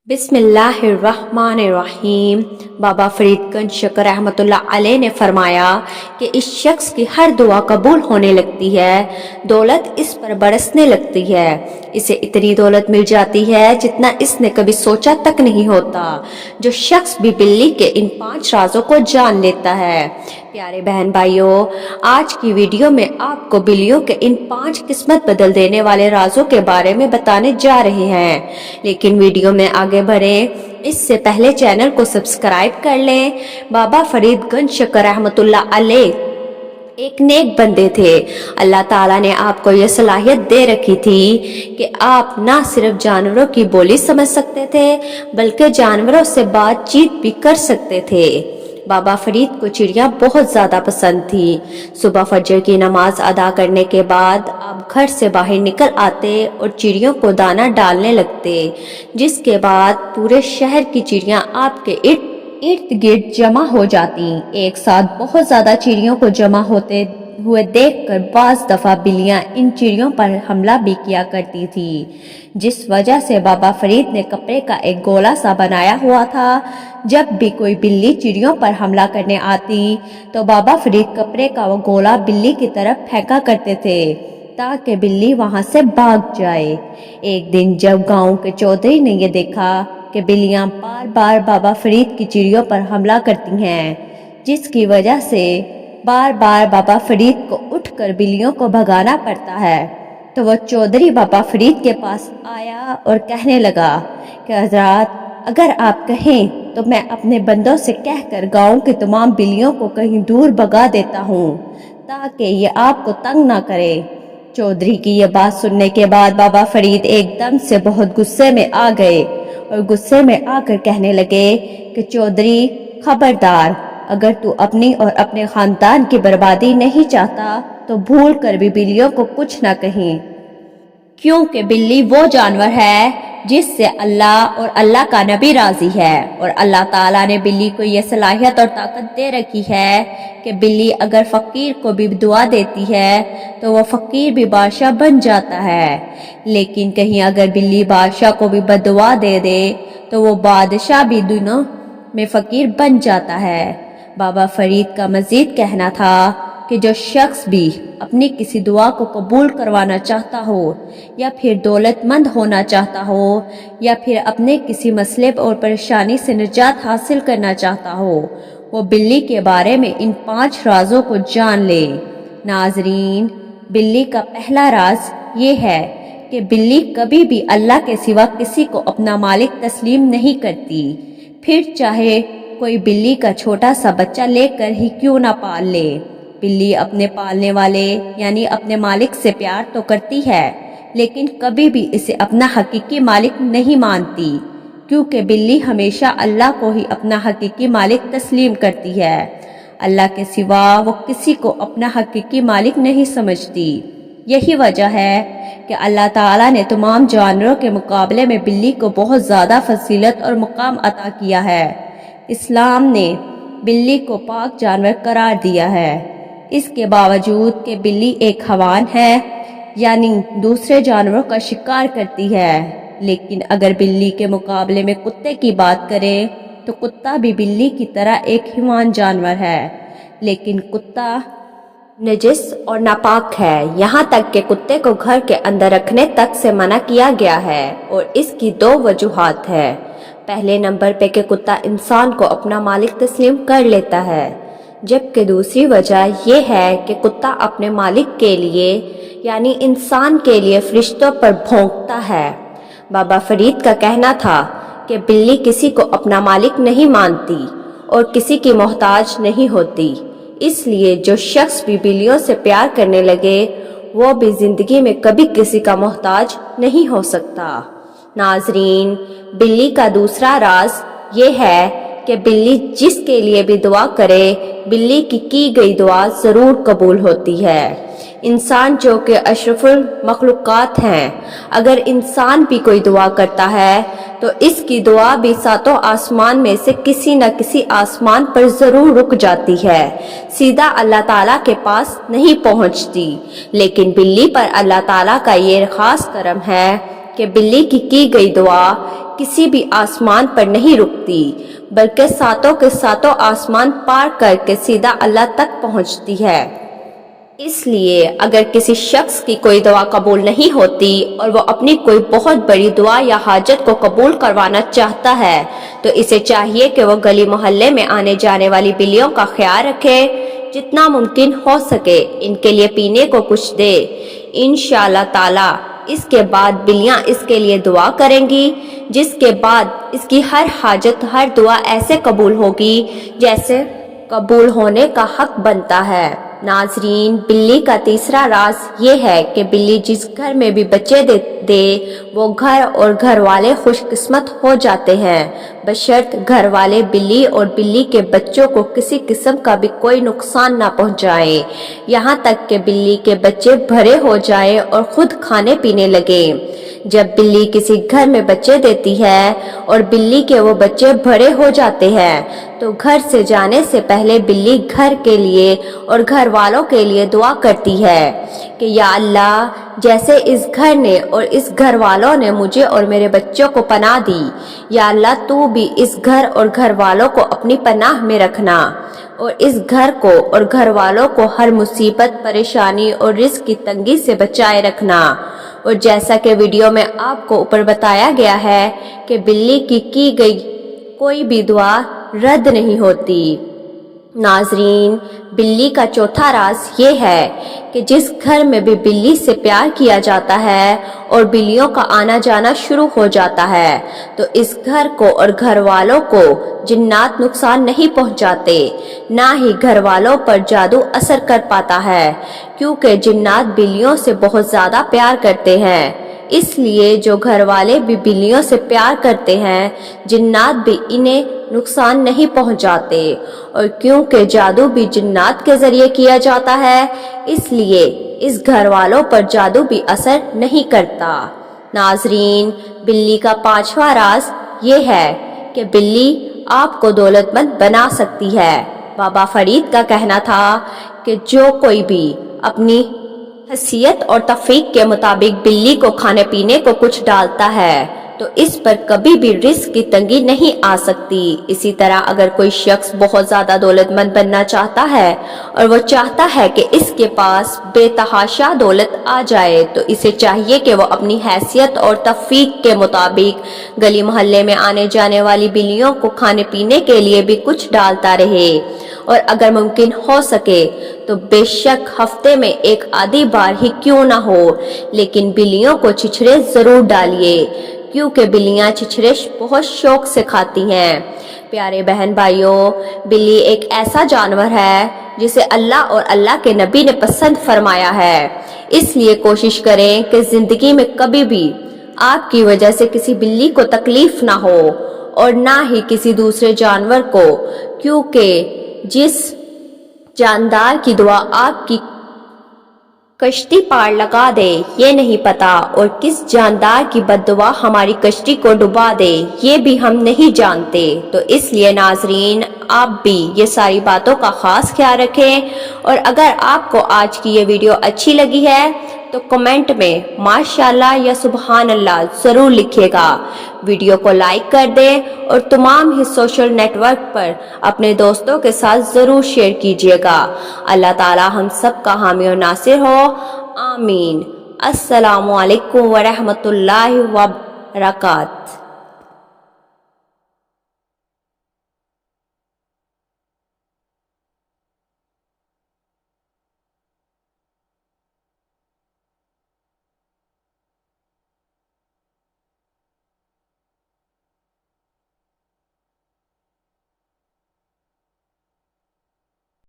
बिस्मिल्लाहिर्रहमानिर्रहीम। बाबा फरीद गंज शकर रहमतुल्लाह अलैह ने फरमाया कि इस शख्स की हर दुआ कबूल होने लगती है, दौलत इस पर बरसने लगती है, इसे इतनी दौलत मिल जाती है जितना इसने कभी सोचा तक नहीं होता। जो शख्स भी बिल्ली के इन 5 राजों को जान लेता है। प्यारे बहन भाइयों, आज की वीडियो में आपको बिल्लियों के इन 5 किस्मत बदल देने वाले राजों के बारे में बताने जा रहे हैं। लेकिन वीडियो में आगे बढ़ें इससे पहले चैनल को सब्सक्राइब कर लें। बाबा फरीद गंज शकर रहमतुल्लाह अलैह एक नेक बंदे थे। अल्लाह ताला ने आपको यह सलाहियत दे रखी थी कि आप ना सिर्फ जानवरों की बोली समझ सकते थे बल्कि जानवरों से बातचीत भी कर सकते थे। बाबा फरीद को चिड़िया बहुत ज़्यादा पसंद थी। सुबह फजर की नमाज अदा करने के बाद आप घर से बाहर निकल आते और चिड़ियों को दाना डालने लगते, जिसके बाद पूरे शहर की चिड़िया आपके इर्द गिर्द जमा हो जाती। एक साथ बहुत ज़्यादा चिड़ियों को जमा होते हुए देखकर बाज़ दफ़ा बिल्लियाँ इन चिड़ियों पर हमला भी किया करती थी, जिस वजह से बाबा फरीद ने कपड़े का एक गोला सा बनाया हुआ था। जब भी कोई बिल्ली चिड़ियों पर हमला करने आती तो बाबा फरीद कपड़े का वो गोला बिल्ली की तरफ फेंका करते थे ताकि बिल्ली वहां से भाग जाए। एक दिन जब गांव के चौधरी ने यह देखा कि बिल्लियां बार बार बाबा फरीद की चिड़ियों पर हमला करती हैं, जिसकी वजह से बार बार बाबा फरीद को उठकर बिल्लियों को भगाना पड़ता है, तो वो चौधरी बाबा फरीद के पास आया और कहने लगा कि हजरात, अगर आप कहें तो मैं अपने बंदों से कहकर गांव की तमाम बिल्लियों को कहीं दूर भगा देता हूँ ताकि ये आपको तंग ना करे। चौधरी की यह बात सुनने के बाद बाबा फरीद एकदम से बहुत गुस्से में आ गए और गुस्से में आकर कहने लगे कि चौधरी, खबरदार, अगर तू अपनी और अपने खानदान की बर्बादी नहीं चाहता तो भूल कर भी बिल्लियों को कुछ ना कहीं, क्योंकि बिल्ली वो जानवर है जिससे अल्लाह और अल्लाह का नबी राजी है। और अल्लाह ताला ने बिल्ली को यह सलाहियत और ताकत दे रखी है कि बिल्ली अगर फकीर को भी दुआ देती है तो वह फकीर भी बादशाह बन जाता है, लेकिन कहीं अगर बिल्ली बादशाह को भी बददुआ दे दे तो वो बादशाह भी दोनों में फकीर बन जाता है। बाबा फरीद का मजीद कहना था कि जो शख्स भी अपनी किसी दुआ को कबूल करवाना चाहता हो या फिर दौलतमंद होना चाहता हो या फिर अपने किसी मसले और परेशानी से निजात हासिल करना चाहता हो, वो बिल्ली के बारे में इन 5 राजों को जान ले। नाजरीन, बिल्ली का पहला राज ये है कि बिल्ली कभी भी अल्लाह के सिवा किसी को अपना मालिक तस्लीम नहीं करती, फिर चाहे कोई बिल्ली का छोटा सा बच्चा लेकर ही क्यों ना पाल ले। बिल्ली अपने पालने वाले यानी अपने मालिक से प्यार तो करती है, लेकिन कभी भी इसे अपना हकीकी मालिक नहीं मानती, क्योंकि बिल्ली हमेशा अल्लाह को ही अपना हकीकी मालिक तस्लीम करती है। अल्लाह के सिवा वो किसी को अपना हकीकी मालिक नहीं समझती। यही वजह है कि अल्लाह ताला ने तमाम जानवरों के मुकाबले में बिल्ली को बहुत ज़्यादा फजीलत और मुकाम अता किया है। इस्लाम ने बिल्ली को पाक जानवर करार दिया है। इसके बावजूद कि बिल्ली एक हैवान है, यानी दूसरे जानवरों का शिकार करती है, लेकिन अगर बिल्ली के मुकाबले में कुत्ते की बात करें तो कुत्ता भी बिल्ली की तरह एक हैवान जानवर है, लेकिन कुत्ता नजिस और नापाक है। यहाँ तक कि कुत्ते को घर के अंदर रखने तक से मना किया गया है और इसकी 2 वजूहात है। पहले नंबर पे कि कुत्ता इंसान को अपना मालिक तस्लीम कर लेता है, जबकि दूसरी वजह यह है कि कुत्ता अपने मालिक के लिए यानी इंसान के लिए फरिश्तों पर भौंकता है। बाबा फरीद का कहना था कि बिल्ली किसी को अपना मालिक नहीं मानती और किसी की मोहताज नहीं होती, इसलिए जो शख्स भी बिल्लियों से प्यार करने लगे वो भी जिंदगी में कभी किसी का मोहताज नहीं हो सकता। नाजरीन, बिल्ली का दूसरा राज ये है कि बिल्ली जिसके लिए भी दुआ करे, बिल्ली की गई दुआ ज़रूर कबूल होती है। इंसान जो कि अशरफुल मखलूक़ात हैं, अगर इंसान भी कोई दुआ करता है तो इसकी दुआ भी 7 आसमान में से किसी न किसी आसमान पर ज़रूर रुक जाती है, सीधा अल्लाह ताला के पास नहीं पहुंचती। लेकिन बिल्ली पर अल्लाह ताला का ये ख़ास करम है कि बिल्ली की गई दुआ किसी भी आसमान पर नहीं रुकती, बल्कि सातों के सातों आसमान पार करके सीधा अल्लाह तक पहुंचती है। इसलिए अगर किसी शख्स की कोई दुआ कबूल नहीं होती और वो अपनी कोई बहुत बड़ी दुआ या हाजत को कबूल करवाना चाहता है तो इसे चाहिए कि वो गली मोहल्ले में आने जाने वाली बिल्लियों का ख्याल रखे, जितना मुमकिन हो सके इनके लिए पीने को कुछ दे। इंशाअल्लाह ताला इसके बाद बिल्लियां इसके लिए दुआ करेंगी, जिसके बाद इसकी हर हाजत, हर दुआ ऐसे कबूल होगी जैसे कबूल होने का हक बनता है। नाजरीन, बिल्ली का तीसरा राज ये है कि बिल्ली जिस घर में भी बच्चे दे वो घर और घर वाले खुशकिस्मत हो जाते हैं, बशर्त घर वाले बिल्ली और बिल्ली के बच्चों को किसी किस्म का भी कोई नुकसान ना पहुंचाए, यहाँ तक कि बिल्ली के बच्चे बड़े हो जाए और खुद खाने पीने लगे। जब बिल्ली किसी घर में बच्चे देती है और बिल्ली के वो बच्चे बड़े हो जाते हैं तो घर से जाने से पहले बिल्ली घर के लिए और घर वालों के लिए दुआ करती है कि या अल्लाह, जैसे इस घर ने और इस घर वालों ने मुझे और मेरे बच्चों को पनाह दी, या अल्लाह तू भी इस घर और घर वालों को अपनी पनाह में रखना और इस घर को और घर वालों को हर मुसीबत, परेशानी और रिस्क की तंगी से बचाए रखना। और जैसा कि वीडियो में आपको ऊपर बताया गया है कि बिल्ली की गई कोई भी दुआ रद्द नहीं होती। नाजरीन, बिल्ली का चौथा राज ये है कि जिस घर में भी बिल्ली से प्यार किया जाता है और बिल्लियों का आना जाना शुरू हो जाता है तो इस घर को और घर वालों को जिन्नात नुकसान नहीं पहुंचाते, ना ही घर वालों पर जादू असर कर पाता है, क्योंकि जिन्नात बिल्लियों से बहुत ज़्यादा प्यार करते हैं। इसलिए जो घर वाले भी बिल्लियों से प्यार करते हैं, जिन्नात भी इन्हें नुकसान नहीं पहुंचाते। और क्योंकि जादू भी जिन्नात के जरिए किया जाता है, इसलिए इस घर वालों पर जादू भी असर नहीं करता। नाजरीन, बिल्ली का पांचवा राज ये है कि बिल्ली आपको दौलतमंद बना सकती है। बाबा फरीद का कहना था कि जो कोई भी अपनी हैसियत और तफरीक के मुताबिक बिल्ली को खाने पीने को कुछ डालता है तो इस पर कभी भी रिस्क की तंगी नहीं आ सकती। इसी तरह अगर कोई शख्स बहुत ज़्यादा दौलतमंद बनना चाहता है और वो चाहता है कि इसके पास बेतहाशा दौलत आ जाए तो इसे चाहिए कि वो अपनी हैसियत और तफरीक के मुताबिक गली मोहल्ले में आने जाने वाली बिल्लियों को खाने पीने के लिए भी कुछ डालता रहे, और अगर मुमकिन हो सके तो बेशक हफ्ते में एक आधी बार ही क्यों ना हो, लेकिन बिल्लियों को छिछड़े ज़रूर डालिए, क्योंकि बिल्लियां छिछड़े बहुत शौक से खाती हैं। प्यारे बहन भाइयों, बिल्ली एक ऐसा जानवर है जिसे अल्लाह और अल्लाह के नबी ने पसंद फरमाया है। इसलिए कोशिश करें कि ज़िंदगी में कभी भी आपकी वजह से किसी बिल्ली को तकलीफ ना हो और ना ही किसी दूसरे जानवर को, क्योंकि जिस जानदार की दुआ आपकी कश्ती पार लगा दे ये नहीं पता, और किस जानदार की बद्दुआ हमारी कश्ती को डुबा दे ये भी हम नहीं जानते। तो इसलिए नाजरीन, आप भी ये सारी बातों का खास ख्याल रखें। और अगर आपको आज की ये वीडियो अच्छी लगी है तो कमेंट में माशाल्लाह या सुबहान अल्लाह ज़रूर लिखिएगा। वीडियो को लाइक कर दें और तमाम ही सोशल नेटवर्क पर अपने दोस्तों के साथ ज़रूर शेयर कीजिएगा। अल्लाह ताला हम सब का हामी और नासिर हो, आमीन। अस्सलामु अलैकुम व रहमतुल्लाहि व बरकातहू।